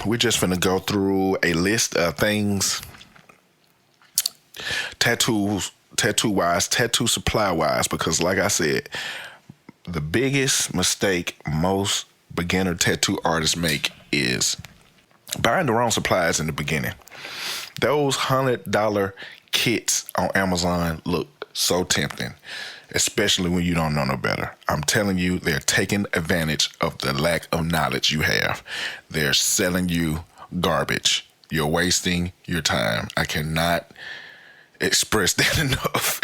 we're just gonna go through a list of things, tattoo wise, tattoo supply wise, because like I said, the biggest mistake most beginner tattoo artists make is buying the wrong supplies in the beginning. Those $100 kits on Amazon look so tempting, especially when you don't know no better. I'm telling you, they're taking advantage of the lack of knowledge you have. They're selling you garbage. You're wasting your time. I cannot express that enough.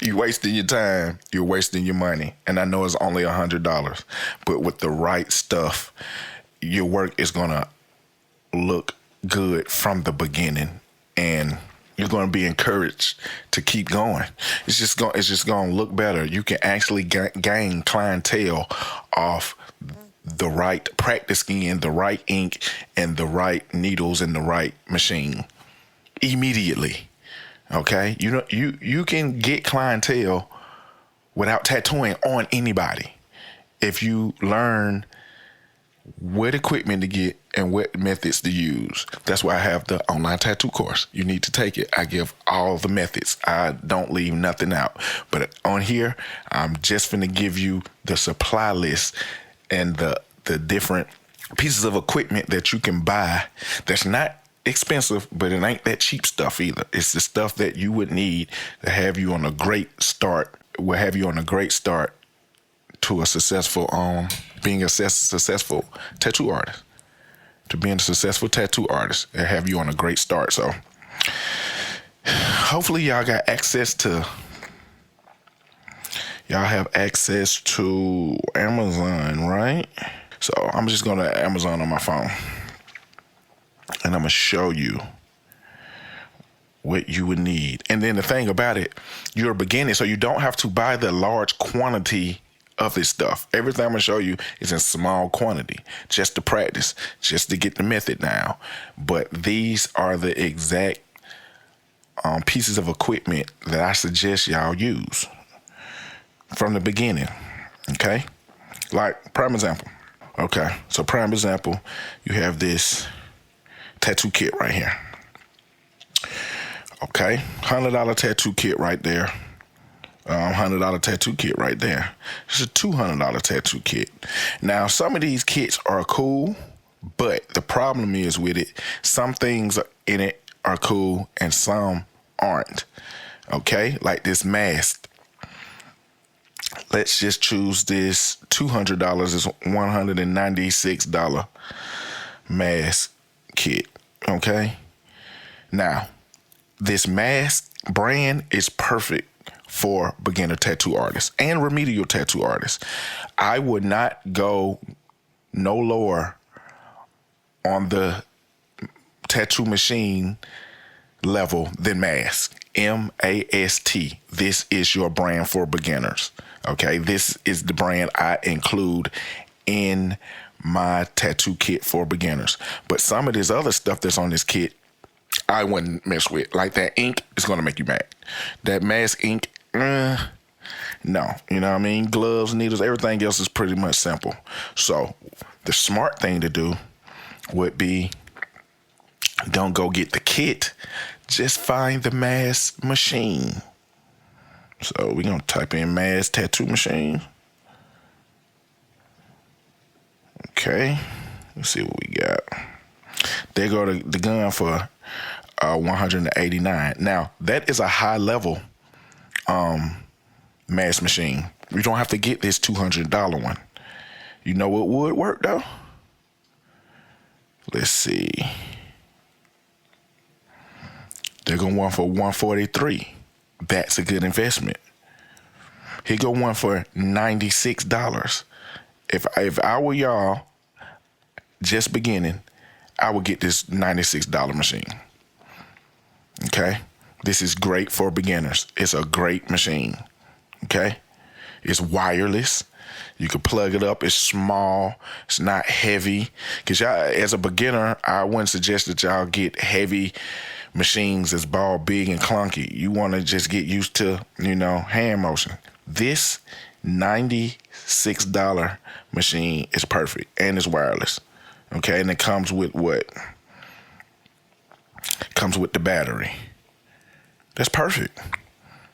You're wasting your time. You're wasting your money. And I know it's only $100, but with the right stuff, your work is going to look good from the beginning, and you're going to be encouraged to keep going. It's just going to look better. You can actually gain clientele off the right practice skin, the right ink, and the right needles and the right machine immediately. Okay, you can get clientele without tattooing on anybody if you learn what equipment to get and what methods to use. That's why I have the online tattoo course. You need to take it. I give all the methods. I don't leave nothing out. But on here, I'm just finna give you the supply list and the different pieces of equipment that you can buy that's not expensive, but it ain't that cheap stuff either. It's the stuff that you would need to have you on a great start, will have you on a great start to a successful, being a successful tattoo artist, to being a successful tattoo artist, and have you on a great start. So hopefully y'all have access to Amazon, right? So I'm just going to Amazon on my phone, and I'm going to show you what you would need. And then the thing about it, you're beginning, so you don't have to buy the large quantity of this stuff. Everything I'm going to show you is in small quantity, just to practice, just to get the method down. But these are the exact pieces of equipment that I suggest y'all use from the beginning. Okay? Like, prime example. Okay, so prime example, you have this tattoo kit right here. Okay, $100 tattoo kit right there. $100 tattoo kit right there. It's a $200 tattoo kit. Now, some of these kits are cool, but the problem is with it, some things in it are cool and some aren't. Okay, like this mask. Let's just choose this $200 is $196 mask kit. Okay, now this mask brand is perfect for beginner tattoo artists and remedial tattoo artists. I would not go no lower on the tattoo machine level than Mask. M-A-S-T. This is your brand for beginners. Okay, this is the brand I include in my tattoo kit for beginners. But some of this other stuff that's on this kit, I wouldn't mess with. Like that ink is going to make you mad. That mask ink, no. You know what I mean? Gloves, needles, everything else is pretty much simple. So the smart thing to do would be, don't go get the kit. Just find the mask machine. So we're going to type in mask tattoo machine. Okay. Let's see what we got. There go the gun for $189. Now, that is a high level mask machine. You don't have to get this $200 one. You know what would work though? Let's see. They're going to want for $143. That's a good investment. Here go one for $96. If I were y'all just beginning, I would get this $96 machine. Okay? This is great for beginners. It's a great machine. Okay? It's wireless. You can plug it up. It's small. It's not heavy. Because y'all, as a beginner, I wouldn't suggest that y'all get heavy machines that's ball big and clunky. You want to just get used to, hand motion. This $96 machine is perfect, and it's wireless. Okay, and it comes with what? Comes with the battery. That's perfect.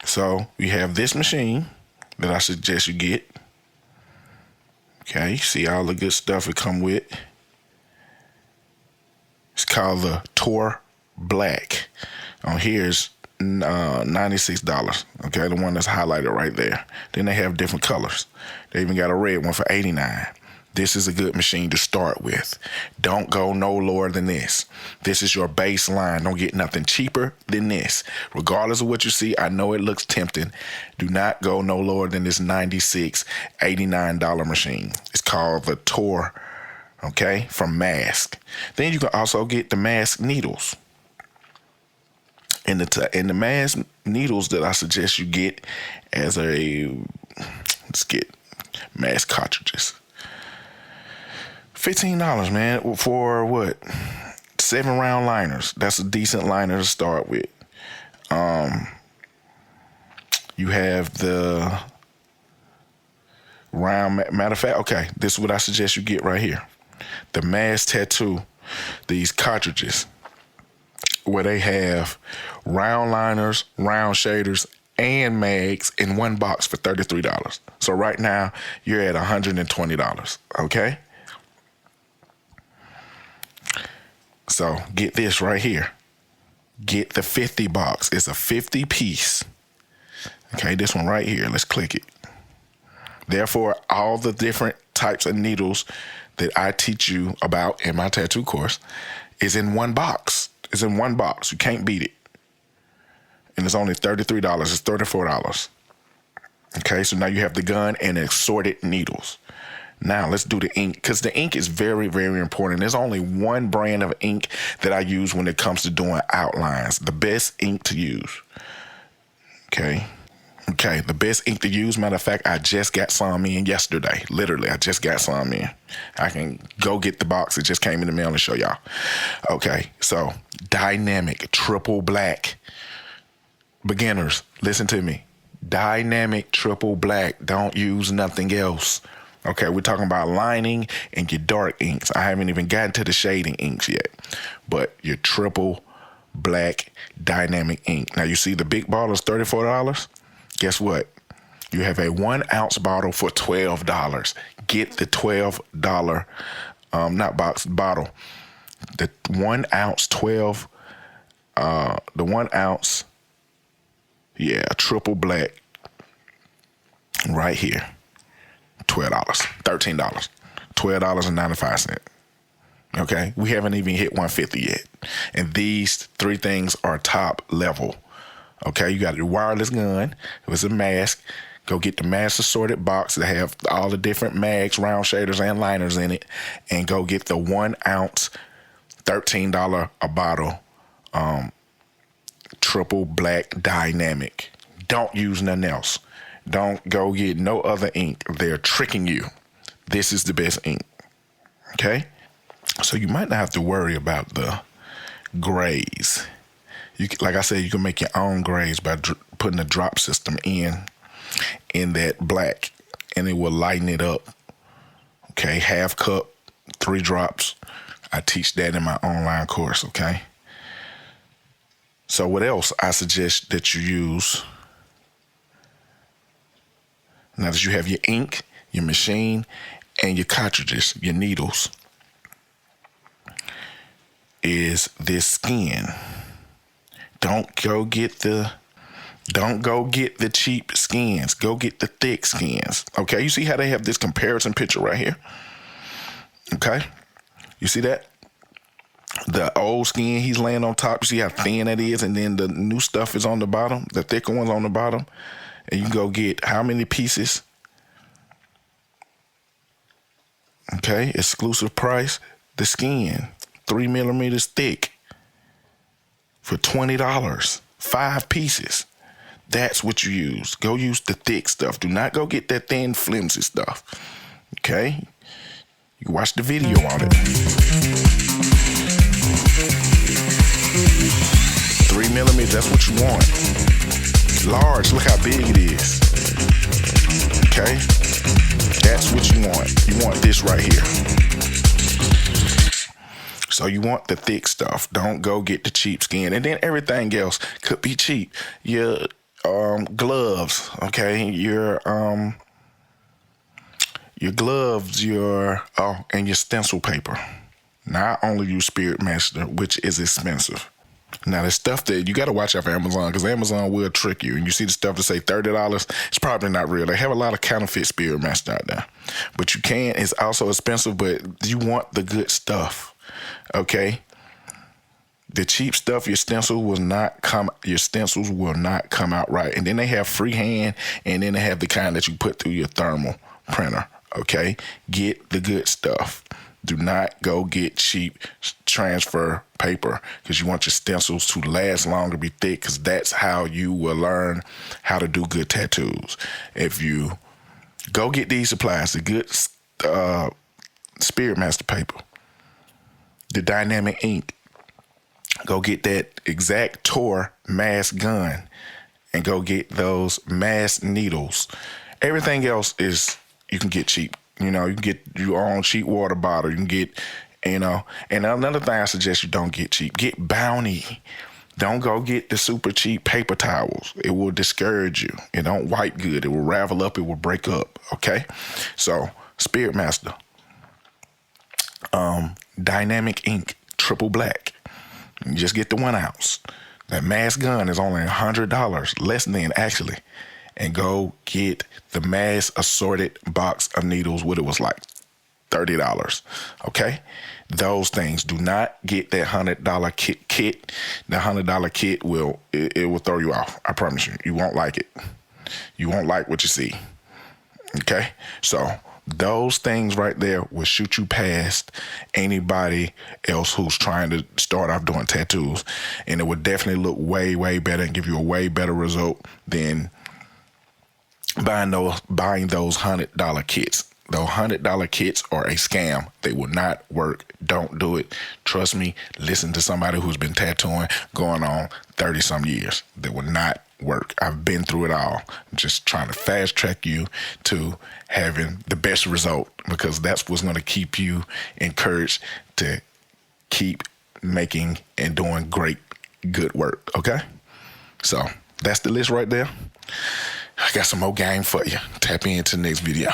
So you have this machine that I suggest you get. Okay, see all the good stuff it come with. It's called the Tor Black. On here is $96. Okay, the one that's highlighted right there. Then they have different colors. They even got a red one for $89. This is a good machine to start with. Don't go no lower than this. This is your baseline. Don't get nothing cheaper than this. Regardless of what you see, I know it looks tempting. Do not go no lower than this $96, $89 machine. It's called the Tor, okay, from Mask. Then you can also get the Mask needles. And the Mask needles that I suggest you get as let's get Mask cartridges. $15, man, for what? 7 round liners. That's a decent liner to start with. You have the round, matter of fact, okay, this is what I suggest you get right here. The Mask Tattoo, these cartridges, where they have round liners, round shaders, and mags in one box for $33. So right now, you're at $120, okay? So get this right here. Get the 50 box. It's a 50 piece. Okay, this one right here. Let's click it. Therefore, all the different types of needles that I teach you about in my tattoo course is in one box. It's in one box. You can't beat it. And it's only $33. It's $34. Okay, so now you have the gun and assorted needles. Now let's do the ink, because the ink is very, very important. There's only one brand of ink that I use when it comes to doing outlines. The best ink to use. Okay, the best ink to use. Matter of fact, I just got some in yesterday. Literally, I just got some in. I can go get the box. It just came in the mail and show y'all. Okay, so Dynamic Triple Black. Beginners, listen to me. Dynamic Triple Black. Don't use nothing else. Okay, we're talking about lining and your dark inks. I haven't even gotten to the shading inks yet, but your Triple Black Dynamic ink. Now you see the big bottle is $34. Guess what? You have a 1 ounce bottle for $12. Get the $12, not box, bottle. The 1 ounce 12, the 1 ounce, Triple Black right here. $12, $13, $12.95. Okay, we haven't even hit 150 yet, and these 3 things are top level. Okay, you got your wireless gun. It was a mask. Go get the Mask assorted box that have all the different mags, round shaders, and liners in it, and go get the 1 ounce, $13 a bottle, Triple Black Dynamic. Don't use nothing else. Don't go get no other ink. They're tricking you. This is the best ink. Okay? So you might not have to worry about the grays. Like I said, you can make your own grays by putting a drop system in that black, and it will lighten it up. Okay? Half cup, 3 drops. I teach that in my online course, okay? So what else I suggest that you use? Now that you have your ink, your machine, and your cartridges, your needles, is this skin. Don't go get the cheap skins. Go get the thick skins. Okay, you see how they have this comparison picture right here? Okay, you see that? The old skin he's laying on top. You see how thin that is, and then the new stuff is on the bottom. The thicker one's on the bottom. And you can go get how many pieces? Okay, exclusive price. The skin, 3 millimeters thick, for $20. 5 pieces. That's what you use. Go use the thick stuff. Do not go get that thin, flimsy stuff. Okay? You watch the video on it. 3 millimeters, that's what you want. Large, look how big it is. Okay? That's what you want. You want this right here. So you want the thick stuff. Don't go get the cheap skin. And then everything else could be cheap. Your gloves, okay? Your gloves, and your stencil paper. Not only use Spirit Master, which is expensive. Now, the stuff that you got to watch out for Amazon, because Amazon will trick you. And you see the stuff that say $30, it's probably not real. They have a lot of counterfeit Spirit Master out there. But you can, it's also expensive, but you want the good stuff, okay? The cheap stuff, your stencils will not come out right. And then they have freehand, and then they have the kind that you put through your thermal printer, okay? Get the good stuff. Do not go get cheap transfer paper, because you want your stencils to last longer, be thick, because that's how you will learn how to do good tattoos. If you go get these supplies, the good Spirit Master paper, the dynamic ink, go get that X-Acto mask gun, and go get those mask needles. Everything else is you can get cheap. You know, you can get your own cheap water bottle. You can get, and another thing I suggest you don't get cheap. Get Bounty. Don't go get the super cheap paper towels. It will discourage you. It don't wipe good. It will ravel up. It will break up. Okay? So, Spirit Master. Dynamic ink, triple black. You just get the 1 ounce. That mask gun is only $100, less than actually. And go get the mass assorted box of needles. What it was like $30. Okay, those things. Do not get that $100 kit. The $100 kit will throw you off. I promise you. You won't like it. You won't like what you see. Okay, so those things right there will shoot you past anybody else who's trying to start off doing tattoos, and it would definitely look way, way better and give you a way better result than buying those $100 kits. Those $100 kits are a scam. They will not work. Don't do it. Trust me. Listen to somebody who's been tattooing going on 30-some years. They will not work. I've been through it all. I'm just trying to fast track you to having the best result, because that's what's going to keep you encouraged to keep making and doing great, good work. Okay? So that's the list right there. I got some more game for you. Tap into the next video.